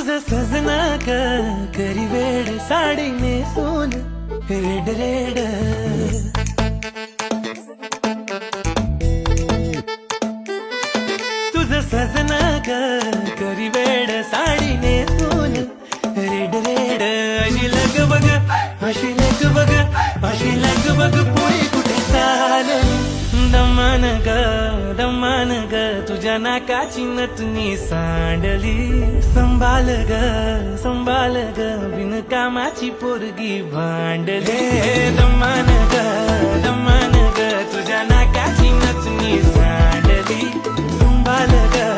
तुझं सजना करी वेड साडी नेसून रेड रेड. तुझं सजना करी वेड साडी नेसून रेड रेड. अशी लग बघ अशी लग बघ अशी लग बघ पुढे कुठे चाल. दमान ग तुझ्या नाकाची नथनी सांडली. संभाल ग बिनकामाची पोरगी भांडले. दमान ग तुझ्या नाकाची नथनी सांडली. संभाल ग